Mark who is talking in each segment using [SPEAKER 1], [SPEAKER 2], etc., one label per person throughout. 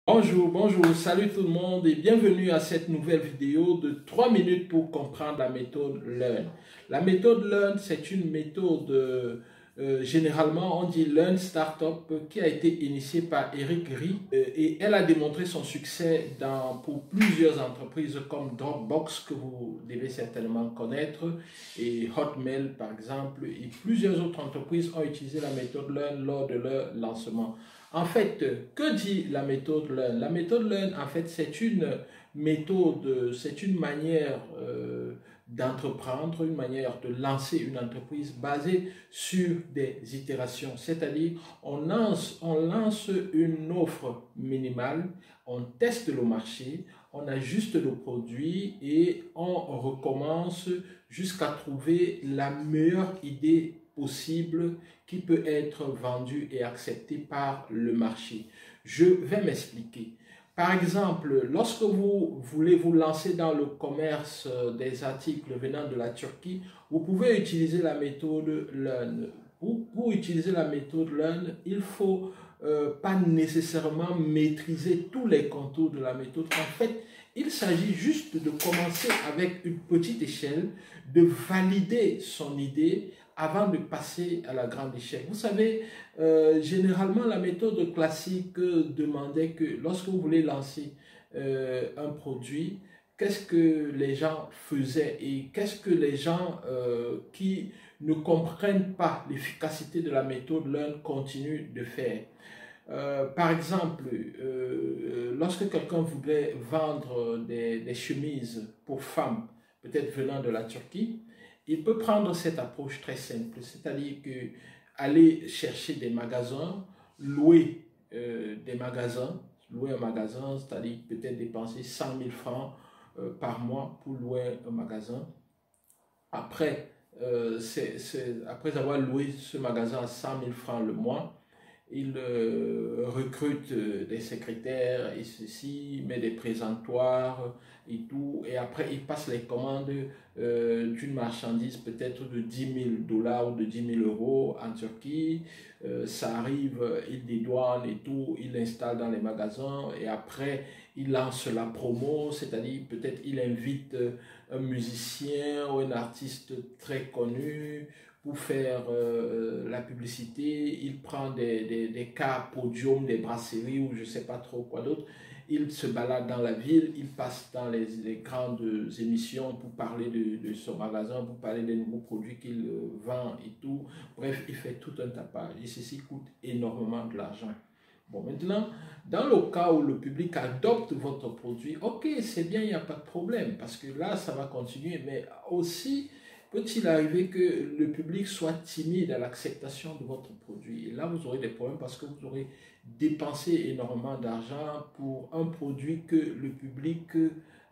[SPEAKER 1] Bonjour, salut tout le monde et bienvenue à cette nouvelle vidéo de 3 minutes pour comprendre la méthode Learn. La méthode Learn, c'est une méthode, généralement on dit Learn Startup, qui a été initiée par Eric Rie et elle a démontré son succès pour plusieurs entreprises comme Dropbox, que vous devez certainement connaître, et Hotmail par exemple, et plusieurs autres entreprises ont utilisé la méthode Learn lors de leur lancement. En fait, que dit la méthode Learn? La méthode Learn, en fait, c'est une méthode, c'est une manière d'entreprendre, une manière de lancer une entreprise basée sur des itérations. C'est-à-dire, on lance une offre minimale, on teste le marché, on ajuste le produit et on recommence jusqu'à trouver la meilleure idée possible qui peut être vendue et acceptée par le marché. Je vais m'expliquer. Par exemple, lorsque vous voulez vous lancer dans le commerce des articles venant de la Turquie, vous pouvez utiliser la méthode Learn. Pour utiliser la méthode Learn, il ne faut pas nécessairement maîtriser tous les contours de la méthode. En fait, il s'agit juste de commencer avec une petite échelle, de valider son idée avant de passer à la grande échelle. Vous savez, généralement, la méthode classique demandait que lorsque vous voulez lancer un produit, qu'est-ce que les gens faisaient et qu'est-ce que les gens qui ne comprennent pas l'efficacité de la méthode Learn continuent de faire. Par exemple, lorsque quelqu'un voudrait vendre des chemises pour femmes, peut-être venant de la Turquie, il peut prendre cette approche très simple, c'est-à-dire que aller chercher des magasins, louer des magasins, louer un magasin, c'est-à-dire peut-être dépenser 100 000 francs par mois pour louer un magasin. Après, après avoir loué ce magasin à 100 000 francs le mois, il recrute des secrétaires et ceci, met des présentoirs et tout. Et après, il passe les commandes d'une marchandise peut-être de 10 000 $ ou de 10 000 € en Turquie. Ça arrive, il dédouane et tout, il l'installe dans les magasins et après, il lance la promo, c'est-à-dire peut-être il invite un musicien ou un artiste très connu pour faire la publicité. Il prend des cas podium, des brasseries ou je ne sais pas trop quoi d'autre. Il se balade dans la ville, il passe dans les grandes émissions pour parler de son magasin, pour parler des nouveaux produits qu'il vend et tout. Bref, il fait tout un tapage et ceci coûte énormément de l'argent. Bon, maintenant, dans le cas où le public adopte votre produit, ok, c'est bien, il n'y a pas de problème, parce que là, ça va continuer, mais aussi, peut-il arriver que le public soit timide à l'acceptation de votre produit? Et là, vous aurez des problèmes parce que vous aurez dépensé énormément d'argent pour un produit que le public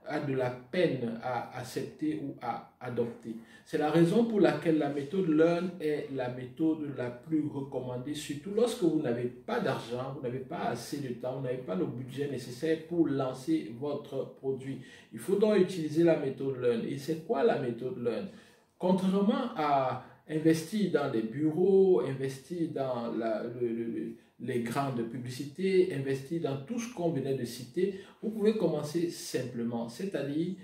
[SPEAKER 1] a de la peine à accepter ou à adopter. C'est la raison pour laquelle la méthode Learn est la méthode la plus recommandée, surtout lorsque vous n'avez pas d'argent, vous n'avez pas assez de temps, vous n'avez pas le budget nécessaire pour lancer votre produit. Il faut donc utiliser la méthode Learn. Et c'est quoi la méthode Learn? Contrairement à investir dans des bureaux, investir dans les grandes publicités, investir dans tout ce qu'on venait de citer, vous pouvez commencer simplement, c'est-à-dire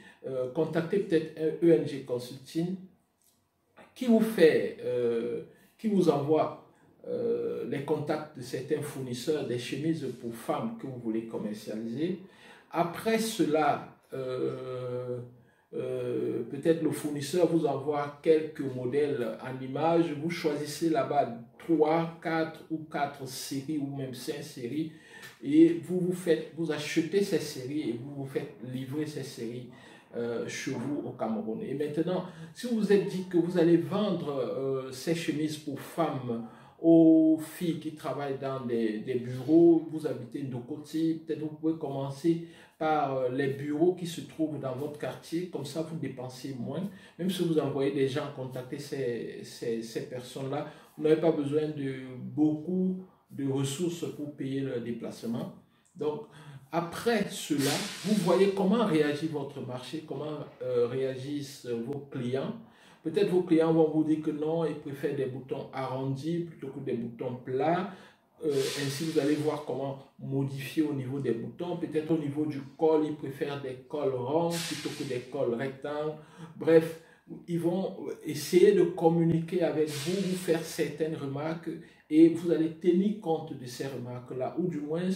[SPEAKER 1] contacter peut-être un ENG Consulting qui vous envoie les contacts de certains fournisseurs des chemises pour femmes que vous voulez commercialiser. Après cela, peut-être le fournisseur vous envoie quelques modèles en image, vous choisissez là-bas 3, 4 ou 4 séries ou même 5 séries et vous achetez ces séries et vous vous faites livrer ces séries chez vous au Cameroun. Et maintenant, si vous vous êtes dit que vous allez vendre ces chemises pour femmes aux filles qui travaillent dans des bureaux, vous habitez Ndokoti, peut-être vous pouvez commencer par les bureaux qui se trouvent dans votre quartier, comme ça vous dépensez moins. Même si vous envoyez des gens contacter ces personnes-là, vous n'avez pas besoin de beaucoup de ressources pour payer leur déplacement. Donc, après cela, vous voyez comment réagit votre marché, comment réagissent vos clients. Peut-être vos clients vont vous dire que non, ils préfèrent des boutons arrondis plutôt que des boutons plats. ainsi, vous allez voir comment modifier au niveau des boutons. Peut-être au niveau du col, ils préfèrent des cols ronds plutôt que des cols rectangles. Bref, ils vont essayer de communiquer avec vous, vous faire certaines remarques et vous allez tenir compte de ces remarques-là, ou du moins,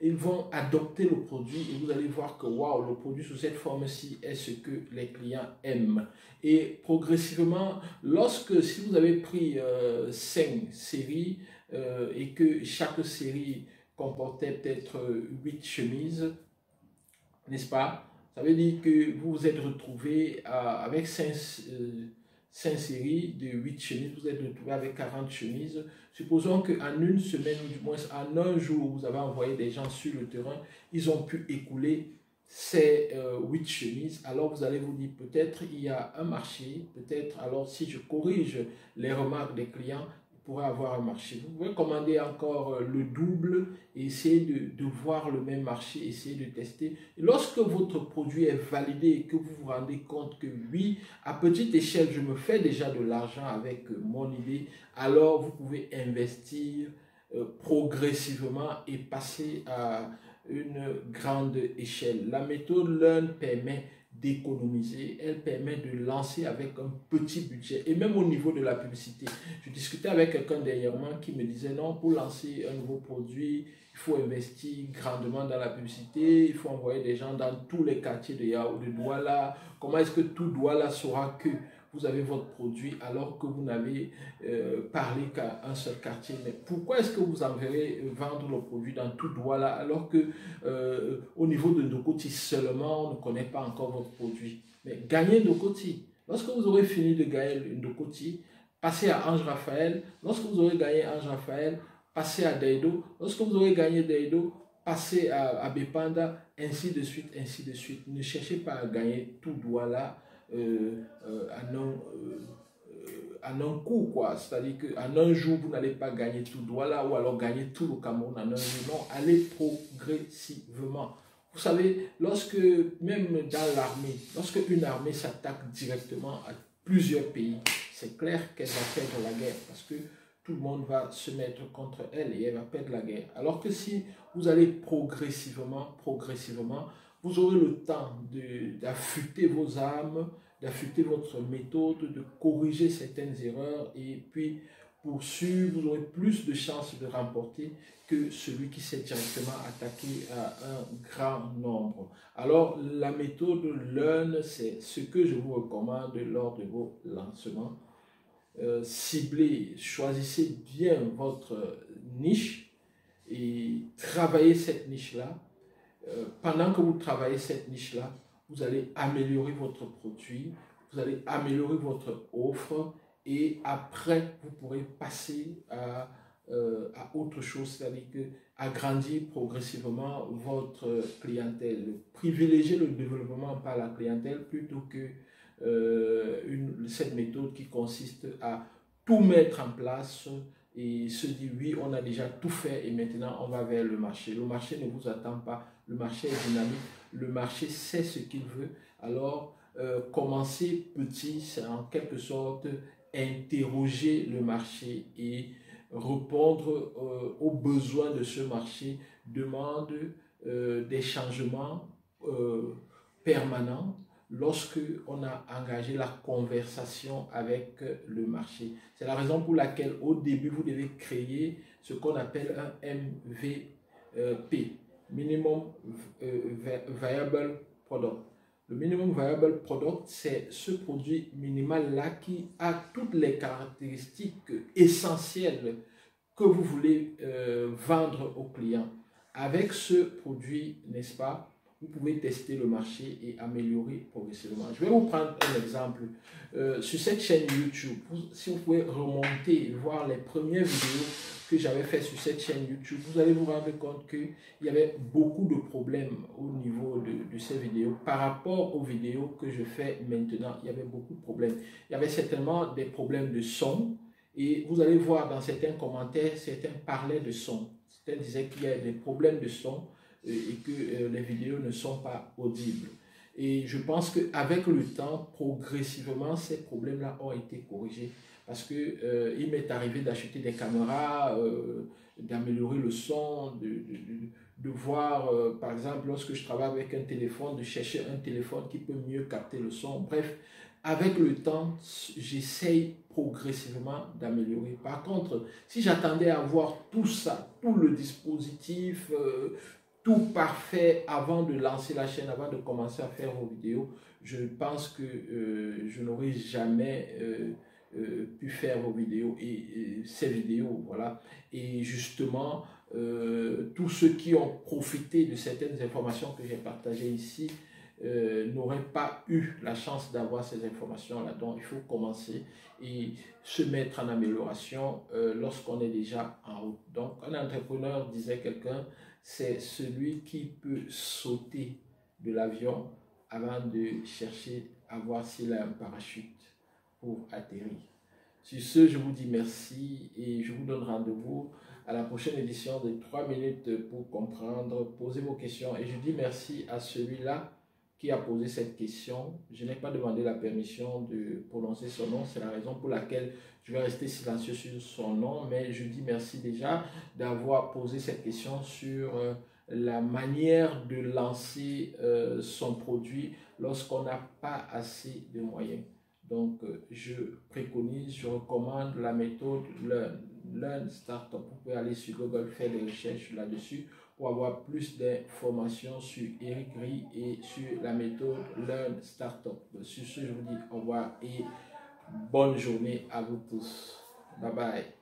[SPEAKER 1] ils vont adopter le produit et vous allez voir que waouh, le produit sous cette forme-ci est ce que les clients aiment. Et progressivement, si vous avez pris 5 séries et que chaque série comportait peut-être 8 chemises, n'est-ce pas? Ça veut dire que vous vous êtes retrouvé avec 5 séries de 8 chemises, vous êtes retrouvé avec 40 chemises. Supposons qu'en une semaine, ou du moins en un jour, vous avez envoyé des gens sur le terrain, ils ont pu écouler ces 8 chemises. Alors vous allez vous dire, peut-être il y a un marché, peut-être alors si je corrige les remarques des clients, pourrait avoir un marché. Vous pouvez commander encore le double et essayer de voir le même marché, essayer de tester. Et lorsque votre produit est validé et que vous vous rendez compte que oui, à petite échelle, je me fais déjà de l'argent avec mon idée, alors vous pouvez investir progressivement et passer à une grande échelle. La méthode Learn permet d'économiser, elle permet de lancer avec un petit budget et même au niveau de la publicité. Je discutais avec quelqu'un dernièrement qui me disait non, pour lancer un nouveau produit, il faut investir grandement dans la publicité, il faut envoyer des gens dans tous les quartiers de Yao, de Douala. Comment est-ce que tout Douala saura que vous avez votre produit alors que vous n'avez parlé qu'à un seul quartier? Mais pourquoi est-ce que vous enverrez vendre le produit dans tout Douala alors que au niveau de Ndokoti seulement, on ne connaît pas encore votre produit? Mais gagnez Ndokoti. Lorsque vous aurez fini de gagner Ndokoti, passez à Ange Raphaël. Lorsque vous aurez gagné Ange Raphaël, passez à Daido. Lorsque vous aurez gagné Daido, passez à Bepanda, ainsi de suite, ainsi de suite. Ne cherchez pas à gagner tout Douala en un coup, quoi. C'est-à-dire qu'en un jour, vous n'allez pas gagner tout Douala ou alors gagner tout le Cameroun en un jour. Non, allez progressivement. Vous savez, même dans l'armée, lorsque une armée s'attaque directement à plusieurs pays, c'est clair qu'elle va perdre la guerre parce que tout le monde va se mettre contre elle et elle va perdre la guerre. Alors que si vous allez progressivement, vous aurez le temps d'affûter vos armes, d'affûter votre méthode, de corriger certaines erreurs et puis pour sûr, vous aurez plus de chances de remporter que celui qui s'est directement attaqué à un grand nombre. Alors, la méthode Learn, c'est ce que je vous recommande lors de vos lancements. Ciblez, choisissez bien votre niche et travaillez cette niche-là. Pendant que vous travaillez cette niche-là, vous allez améliorer votre produit, vous allez améliorer votre offre et après, vous pourrez passer à autre chose, c'est-à-dire agrandir progressivement votre clientèle. Privilégiez le développement par la clientèle plutôt que cette méthode qui consiste à tout mettre en place et se dire oui, on a déjà tout fait et maintenant on va vers le marché. Le marché ne vous attend pas, le marché est dynamique, le marché sait ce qu'il veut. Alors, commencer petit, c'est en quelque sorte interroger le marché et répondre aux besoins de ce marché demande des changements permanents lorsque on a engagé la conversation avec le marché. C'est la raison pour laquelle au début vous devez créer ce qu'on appelle un MVP, Minimum Viable Product. Le Minimum Viable Product, c'est ce produit minimal-là qui a toutes les caractéristiques essentielles que vous voulez vendre aux clients. Avec ce produit, n'est-ce pas, vous pouvez tester le marché et améliorer progressivement. Je vais vous prendre un exemple. Sur cette chaîne YouTube, si vous pouvez remonter et voir les premières vidéos que j'avais fait sur cette chaîne YouTube, vous allez vous rendre compte qu'il y avait beaucoup de problèmes au niveau de ces vidéos. Par rapport aux vidéos que je fais maintenant, il y avait beaucoup de problèmes. Il y avait certainement des problèmes de son et vous allez voir dans certains commentaires, certains parlaient de son. Certains disaient qu'il y a des problèmes de son et que les vidéos ne sont pas audibles. Et je pense qu'avec le temps, progressivement, ces problèmes-là ont été corrigés. parce que il m'est arrivé d'acheter des caméras, d'améliorer le son, de voir, par exemple, lorsque je travaille avec un téléphone, de chercher un téléphone qui peut mieux capter le son. Bref, avec le temps, j'essaye progressivement d'améliorer. Par contre, si j'attendais à voir tout ça, tout le dispositif, tout parfait avant de lancer la chaîne, avant de commencer à faire vos vidéos, je pense que je n'aurais jamais pu faire vos vidéos et ces vidéos, voilà. Et justement, tous ceux qui ont profité de certaines informations que j'ai partagées ici n'auraient pas eu la chance d'avoir ces informations-là. Donc, il faut commencer et se mettre en amélioration lorsqu'on est déjà en route. Donc, un entrepreneur, disait quelqu'un, c'est celui qui peut sauter de l'avion avant de chercher à voir s'il a un parachute pour atterrir. Sur ce, je vous dis merci et je vous donne rendez-vous à la prochaine édition de 3 minutes pour comprendre. Posez vos questions et je dis merci à celui-là qui a posé cette question. Je n'ai pas demandé la permission de prononcer son nom, c'est la raison pour laquelle je vais rester silencieux sur son nom, mais je dis merci déjà d'avoir posé cette question sur la manière de lancer son produit lorsqu'on n'a pas assez de moyens. Donc, je préconise, je recommande la méthode Learn Startup. Vous pouvez aller sur Google, faire des recherches là-dessus pour avoir plus d'informations sur Eric Ries et sur la méthode Learn Startup. Sur ce, je vous dis au revoir et bonne journée à vous tous. Bye bye.